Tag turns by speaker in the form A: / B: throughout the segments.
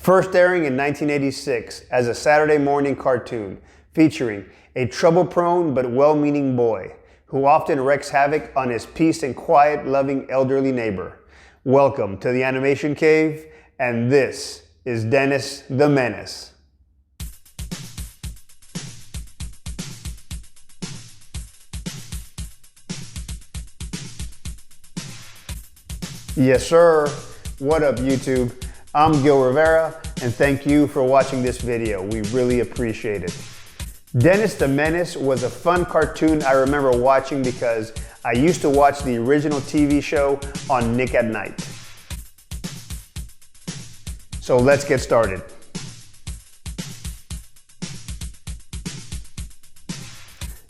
A: First airing in 1986 as a Saturday morning cartoon featuring a trouble-prone but well-meaning boy who often wreaks havoc on his peace and quiet, loving elderly neighbor. Welcome to the Animation Cave, and this is Dennis the Menace. Yes, sir. What up, YouTube? I'm Gil Rivera, and thank you for watching this video. We really appreciate it. Dennis the Menace was a fun cartoon I remember watching because I used to watch the original TV show on Nick at Nite. So let's get started.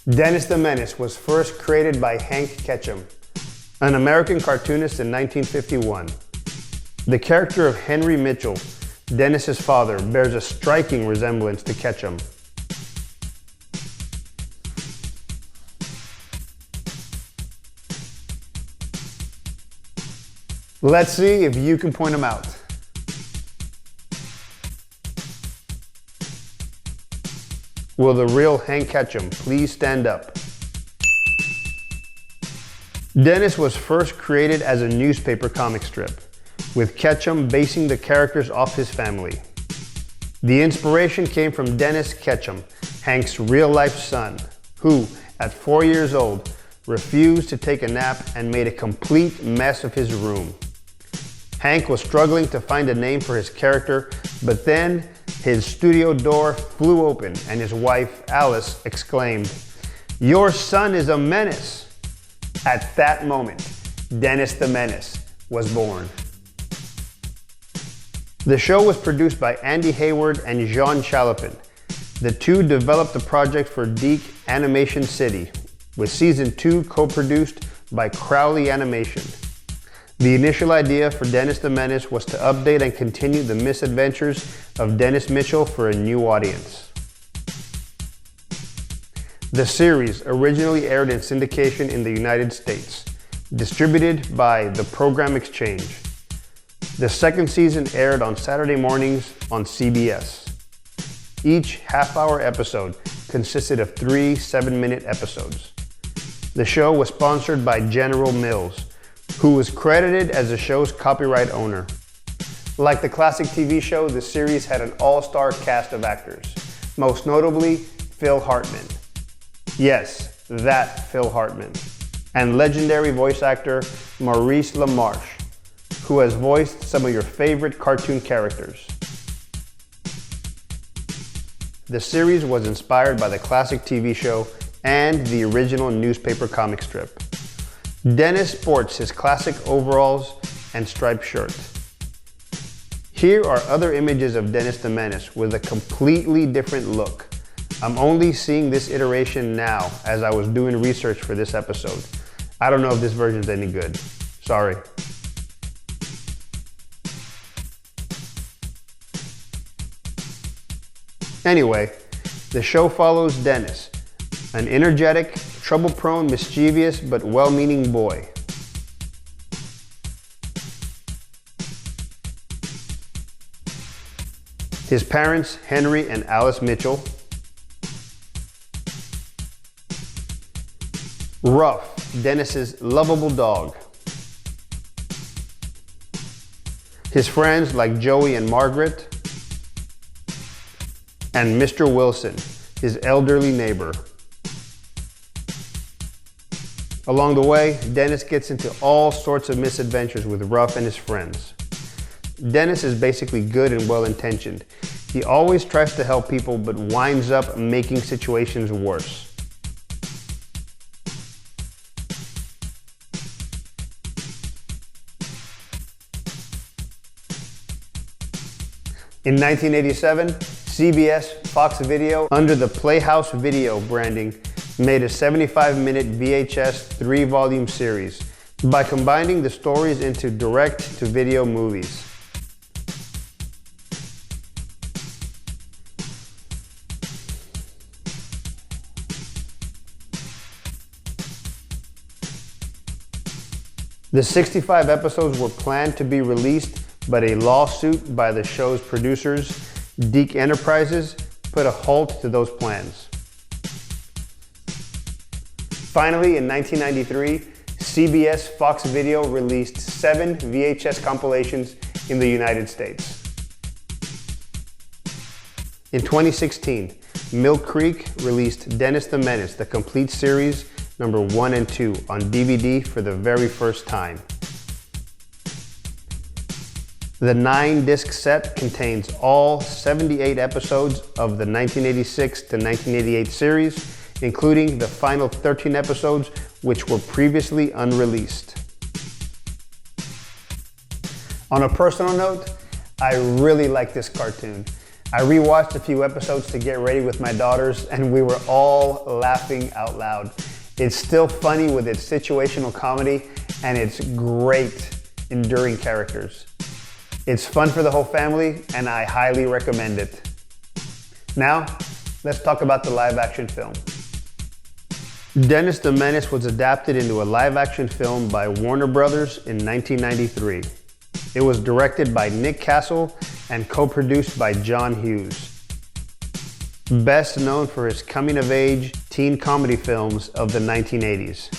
A: Dennis the Menace was first created by Hank Ketchum, an American cartoonist in 1951. The character of Henry Mitchell, Dennis's father, bears a striking resemblance to Ketchum. Let's see if you can point them out. Will the real Hank Ketchum please stand up? Dennis was first created as a newspaper comic strip, with Ketchum basing the characters off his family. The inspiration came from Dennis Ketchum, Hank's real-life son, who, at 4 years old, refused to take a nap and made a complete mess of his room. Hank was struggling to find a name for his character, but then his studio door flew open and his wife, Alice, exclaimed, "Your son is a menace." At that moment, Dennis the Menace was born. The show was produced by Andy Hayward and Jean Chalopin. The two developed the project for Geek Animation City, with Season 2 co-produced by Crowley Animation. The initial idea for Dennis the Menace was to update and continue the misadventures of Dennis Mitchell for a new audience. The series originally aired in syndication in the United States, distributed by the Program Exchange. The second season aired on Saturday mornings on CBS. Each half-hour episode consisted of 3 7-minute episodes. The show was sponsored by General Mills, who was credited as the show's copyright owner. Like the classic TV show, the series had an all-star cast of actors, most notably Phil Hartman. Yes, that Phil Hartman. And legendary voice actor Maurice LaMarche, who has voiced some of your favorite cartoon characters. The series was inspired by the classic TV show and the original newspaper comic strip. Dennis sports his classic overalls and striped shirt. Here are other images of Dennis the Menace with a completely different look. I'm only seeing this iteration now as I was doing research for this episode. I don't know if this version's any good. Sorry. Anyway, the show follows Dennis, an energetic, trouble-prone, mischievous, but well-meaning boy. His parents, Henry and Alice Mitchell. Ruff, Dennis's lovable dog. His friends like Joey and Margaret. And Mr. Wilson, his elderly neighbor. Along the way, Dennis gets into all sorts of misadventures with Ruff and his friends. Dennis is basically good and well-intentioned. He always tries to help people but winds up making situations worse. In 1987, CBS Fox Video, under the Playhouse Video branding, made a 75-minute VHS 3-volume series by combining the stories into direct-to-video movies. The 65 episodes were planned to be released but a lawsuit by the show's producers, Geek Enterprises, put a halt to those plans. Finally, in 1993, CBS Fox Video released 7 VHS compilations in the United States. In 2016, Mill Creek released Dennis the Menace, the complete series, number 1 and 2, on DVD for the very first time. The 9-disc set contains all 78 episodes of the 1986 to 1988 series, including the final 13 episodes which were previously unreleased. On a personal note, I really like this cartoon. I rewatched a few episodes to get ready with my daughters and we were all laughing out loud. It's still funny with its situational comedy and its great, enduring characters. It's fun for the whole family and I highly recommend it. Now, let's talk about the live-action film. Dennis the Menace was adapted into a live-action film by Warner Brothers in 1993. It was directed by Nick Castle and co-produced by John Hughes. Best known for his coming-of-age teen comedy films of the 1980s.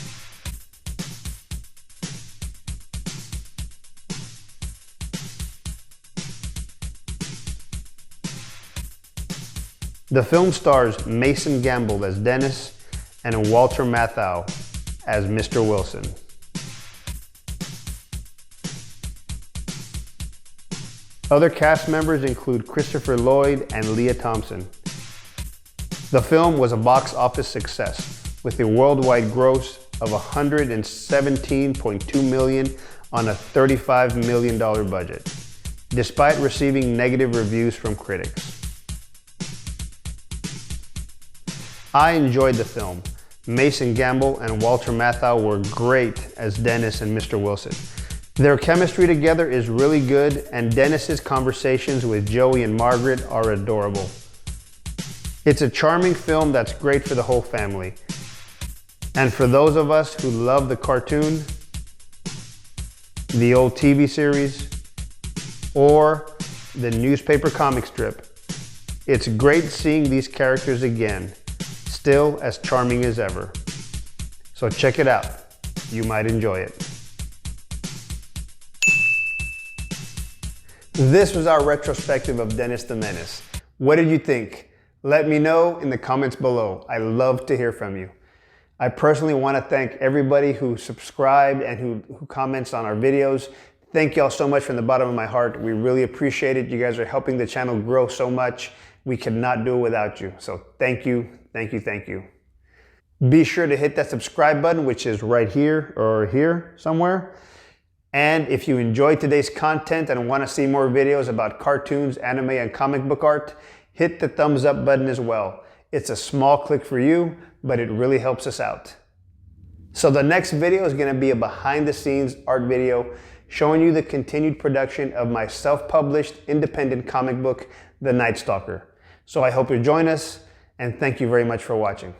A: The film stars Mason Gamble as Dennis and Walter Matthau as Mr. Wilson. Other cast members include Christopher Lloyd and Leah Thompson. The film was a box office success with a worldwide gross of $117.2 million on a $35 million budget, despite receiving negative reviews from critics. I enjoyed the film. Mason Gamble and Walter Matthau were great as Dennis and Mr. Wilson. Their chemistry together is really good, and Dennis's conversations with Joey and Margaret are adorable. It's a charming film that's great for the whole family. And for those of us who love the cartoon, the old TV series, or the newspaper comic strip, it's great seeing these characters again, still as charming as ever. So check it out. You might enjoy it. This was our retrospective of Dennis the Menace. What did you think? Let me know in the comments below. I love to hear from you. I personally want to thank everybody who subscribed and who comments on our videos. Thank y'all so much from the bottom of my heart. We really appreciate it. You guys are helping the channel grow so much. We could not do it without you. So thank you, thank you, thank you. Be sure to hit that subscribe button, which is right here or here somewhere. And if you enjoyed today's content and want to see more videos about cartoons, anime, and comic book art, hit the thumbs up button as well. It's a small click for you, but it really helps us out. So the next video is going to be a behind the scenes art video showing you the continued production of my self-published independent comic book, The Nite Stalker. So I hope you join us, and thank you very much for watching.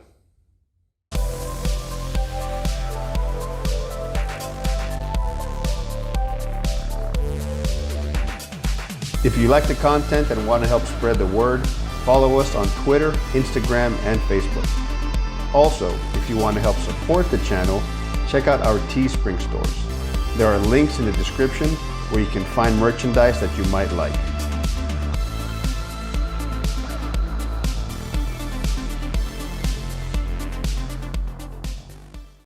A: If you like the content and want to help spread the word, follow us on Twitter, Instagram, and Facebook. Also, if you want to help support the channel, check out our Teespring stores. There are links in the description where you can find merchandise that you might like.